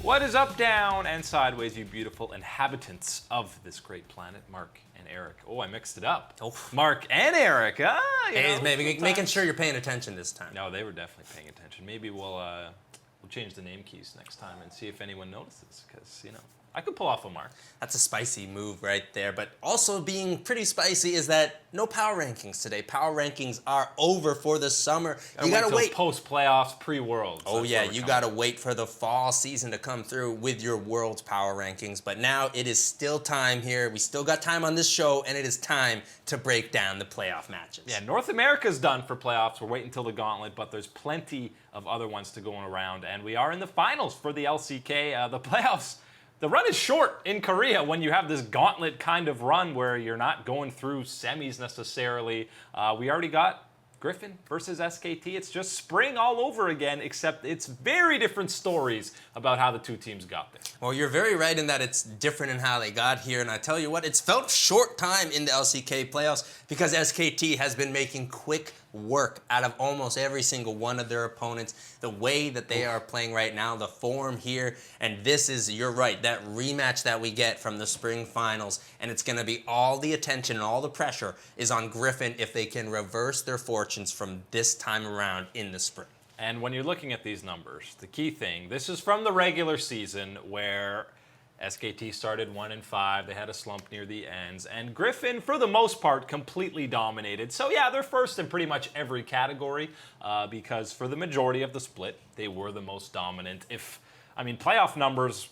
What is up, down, and sideways, you beautiful inhabitants of this great planet? Mark and Eric. Oh, I mixed it up. Oh. Mark and Eric. Hey, maybe making sure you're paying attention this time. No, they were definitely paying attention. Maybe we'll change the name keys next time and see if anyone notices, because, I could pull off a Mark. That's a spicy move right there. But also being pretty spicy is that no power rankings today. Power rankings are over for the summer. You gotta wait. Post-playoffs, pre-Worlds. Oh yeah, you gotta wait for the fall season to come through with your World's power rankings. But now it is still time here. We still got time on this show, and it is time to break down the playoff matches. Yeah, North America's done for playoffs. We're waiting until the gauntlet, but there's plenty of other ones to go around. And we are in the finals for the LCK. The playoffs. The run is short in Korea when you have this gauntlet kind of run where you're not going through semis necessarily. We already got Griffin versus SKT. It's just spring all over again, except it's very different stories about how the two teams got there. Well, you're very right in that it's different in how they got here. And I tell you what, it's felt short time in the LCK playoffs because SKT has been making quick work out of almost every single one of their opponents. The way that they are playing right now, the form here, and this is, you're right, that rematch that we get from the spring finals, and it's going to be all the attention and all the pressure is on Griffin if they can reverse their fortunes from this time around in the spring. And when you're looking at these numbers, the key thing, this is from the regular season where SKT started 1-5. They had a slump near the ends. And Griffin, for the most part, completely dominated. So, yeah, they're first in pretty much every category because for the majority of the split, they were the most dominant. Playoff numbers,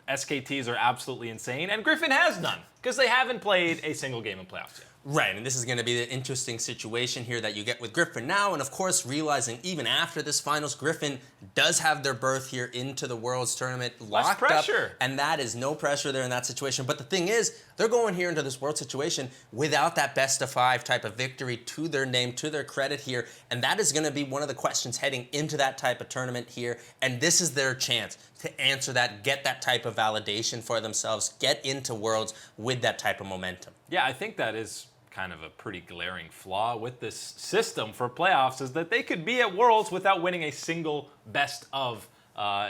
SKTs are absolutely insane. And Griffin has none because they haven't played a single game in playoffs yet. Right, and this is going to be the interesting situation here that you get with Griffin now, and of course realizing even after this finals, Griffin does have their berth here into the Worlds tournament locked pressure. up, and that is no pressure there in that situation. But the thing is, they're going here into this World situation without that best-of-5 type of victory to their name, to their credit here, and that is going to be one of the questions heading into that type of tournament here, and this is their chance to answer that, get that type of validation for themselves, get into Worlds with that type of momentum. Yeah, I think that is kind of a pretty glaring flaw with this system for playoffs is that they could be at Worlds without winning a single best of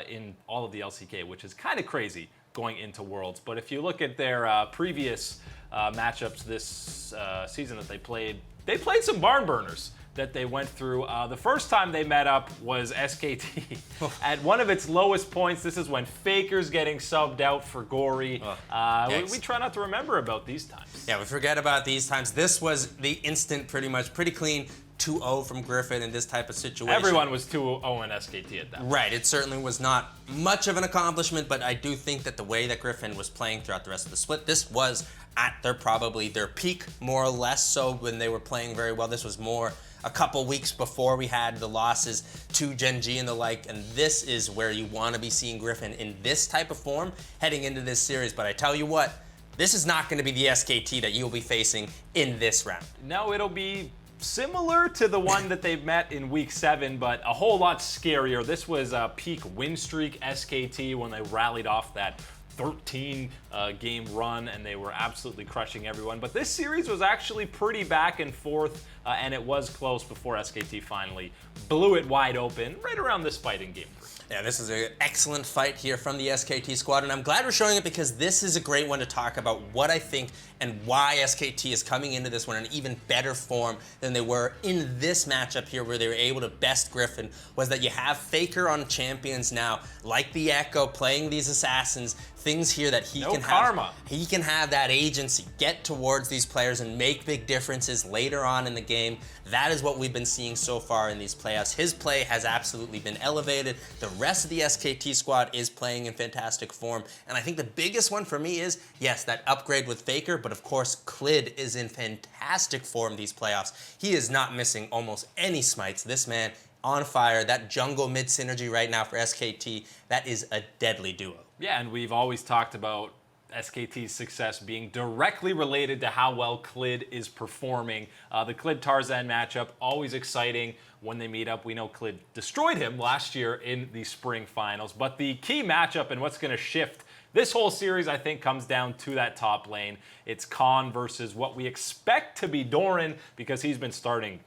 in all of the LCK, which is kind of crazy going into Worlds. But if you look at their previous matchups this season that they played some barn burners that they went through. The first time they met up was SKT at one of its lowest points. This is when Faker's getting subbed out for Gory. We try not to remember about these times. Yeah, we forget about these times. This was the instant, pretty clean 2-0 from Griffin in this type of situation. Everyone was 2-0 in SKT at that point. Right, it certainly was not much of an accomplishment, but I do think that the way that Griffin was playing throughout the rest of the split, this was at probably their peak, more or less so, when they were playing very well. This was more a couple weeks before we had the losses to Gen G and the like, and this is where you want to be seeing Griffin in this type of form heading into this series. But I tell you what, this is not going to be the SKT that you'll be facing in this round. No, it'll be similar to the one that they've met in Week 7, but a whole lot scarier. This was a peak win streak SKT when they rallied off that 13-game run, and they were absolutely crushing everyone. But this series was actually pretty back and forth, and it was close before SKT finally blew it wide open right around this fight in Game 3. Yeah, this is an excellent fight here from the SKT squad, and I'm glad we're showing it because this is a great one to talk about what I think and why SKT is coming into this one in even better form than they were in this matchup here where they were able to best Griffin, was that you have Faker on champions now, like the Echo, playing these assassins, things here that he can have. He can have that agency, get towards these players and make big differences later on in the game. That is what we've been seeing so far in these playoffs. His play has absolutely been elevated. The rest of the SKT squad is playing in fantastic form. And I think the biggest one for me is, yes, that upgrade with Faker, but of course, Clid is in fantastic form these playoffs. He is not missing almost any smites. This man on fire. That jungle mid synergy right now for SKT, that is a deadly duo. Yeah, and we've always talked about SKT's success being directly related to how well Clid is performing. The Clid-Tarzan matchup, always exciting when they meet up. We know Clid destroyed him last year in the spring finals, but the key matchup and what's going to shift this whole series, I think, comes down to that top lane. It's Khan versus what we expect to be Doran, because he's been starting,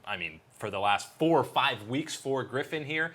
for the last 4 or 5 weeks for Griffin here.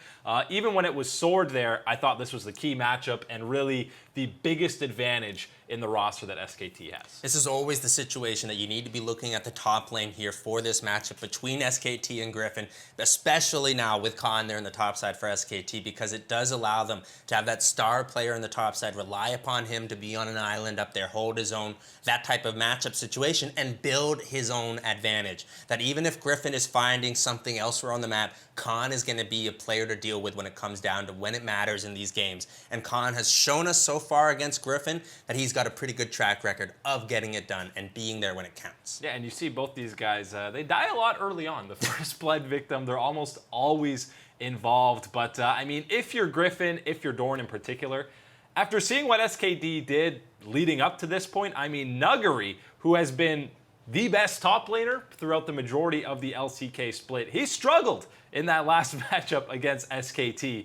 Even when it was Sword there, I thought this was the key matchup and really the biggest advantage in the roster that SKT has. This is always the situation that you need to be looking at the top lane here for this matchup between SKT and Griffin, especially now with Khan there in the top side for SKT, because it does allow them to have that star player in the top side, rely upon him to be on an island up there, hold his own, that type of matchup situation, and build his own advantage. That even if Griffin is finding something elsewhere on the map, Khan is going to be a player to deal with when it comes down to when it matters in these games. And Khan has shown us so far against Griffin that he's got a pretty good track record of getting it done and being there when it counts. Yeah, and you see both these guys, they die a lot early on. The first blood victim, they're almost always involved. But, I mean, if you're Griffin, if you're Dorn in particular, after seeing what SKT did leading up to this point, I mean, Nuggery, who has been the best top laner throughout the majority of the LCK split, he struggled in that last matchup against SKT.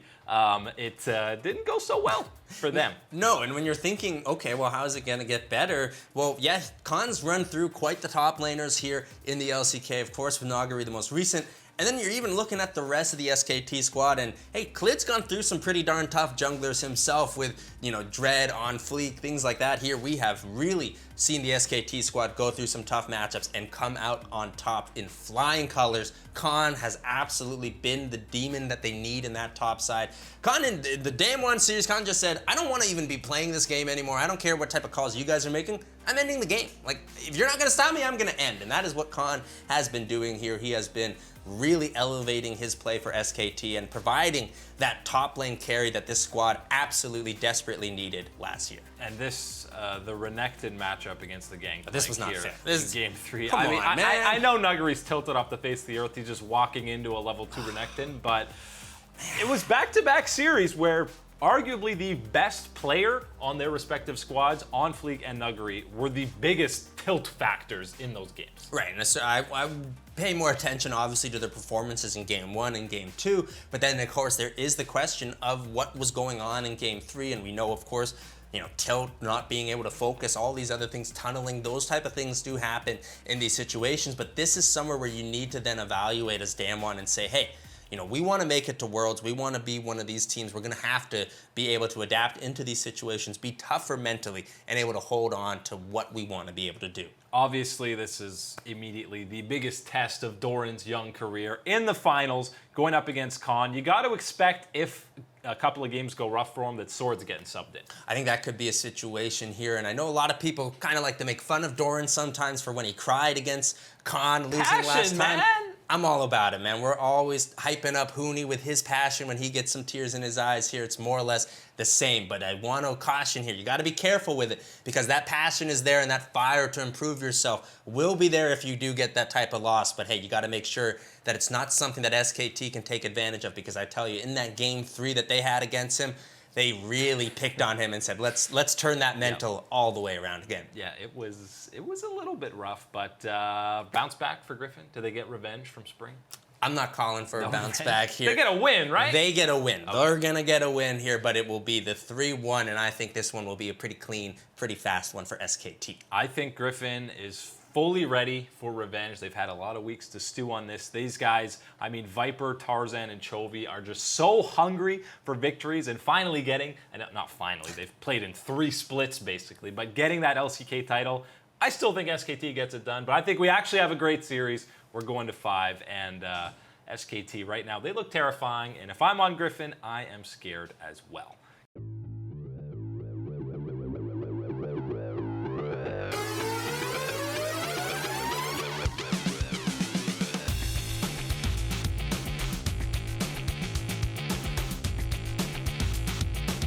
It didn't go so well for them. No, and when you're thinking, okay, well, how is it going to get better? Well, yeah, Khan's run through quite the top laners here in the LCK, of course, with Nuggery the most recent. And then you're even looking at the rest of the SKT squad, and hey, Klid's gone through some pretty darn tough junglers himself with, you know, Dread, On Fleek, things like that. Here we have really seen the SKT squad go through some tough matchups and come out on top in flying colors. Khan has absolutely been the demon that they need in that top side. Khan in the Damwon series, Khan just said, I don't want to even be playing this game anymore. I don't care what type of calls you guys are making. I'm ending the game. Like, if you're not going to stop me, I'm going to end. And that is what Khan has been doing here. He has been really elevating his play for SKT and providing that top lane carry that this squad absolutely desperately needed last year. And this, the Renekton matchup against the Gang. This was not here fair. This is Game 3. Come I mean, on, man. I know Nuggery's tilted off the face of the earth. He's just walking into a level 2 Renekton, but it was back-to-back series where arguably the best player on their respective squads, On Fleek and Nuggery, were the biggest tilt factors in those games. Right, and so I pay more attention, obviously, to their performances in Game 1 and Game 2, but then, of course, there is the question of what was going on in Game 3, and we know, of course, you know, tilt, not being able to focus, all these other things, tunneling, those type of things do happen in these situations, but this is somewhere where you need to then evaluate as Damwon and say, hey, you know, we want to make it to Worlds. We want to be one of these teams. We're going to have to be able to adapt into these situations, be tougher mentally, and able to hold on to what we want to be able to do. Obviously, this is immediately the biggest test of Doran's young career in the finals, going up against Khan. You got to expect, if a couple of games go rough for him, that Sword's getting subbed in. I think that could be a situation here, and I know a lot of people kind of like to make fun of Doran sometimes for when he cried against Khan losing last time. Man. I'm all about it, man. We're always hyping up Hooney with his passion when he gets some tears in his eyes here. It's more or less the same, but I want to caution here. You got to be careful with it because that passion is there and that fire to improve yourself will be there if you do get that type of loss. But hey, you got to make sure that it's not something that SKT can take advantage of because I tell you, in that Game 3 that they had against him, they really picked on him and said, let's turn that mental all the way around again. Yeah, it was a little bit rough, but bounce back for Griffin. Do they get revenge from Spring? I'm not calling for a bounce back here. They get a win, right? They get a win. Okay. They're going to get a win here, but it will be the 3-1, and I think this one will be a pretty clean, pretty fast one for SKT. I think Griffin is fully ready for revenge. They've had a lot of weeks to stew on this. These guys, I mean, Viper, Tarzan, and Chovy are just so hungry for victories and finally getting, and not finally, they've played in 3 splits basically, but getting that LCK title, I still think SKT gets it done, but I think we actually have a great series. We're going to 5, and SKT right now, they look terrifying, and if I'm on Griffin, I am scared as well.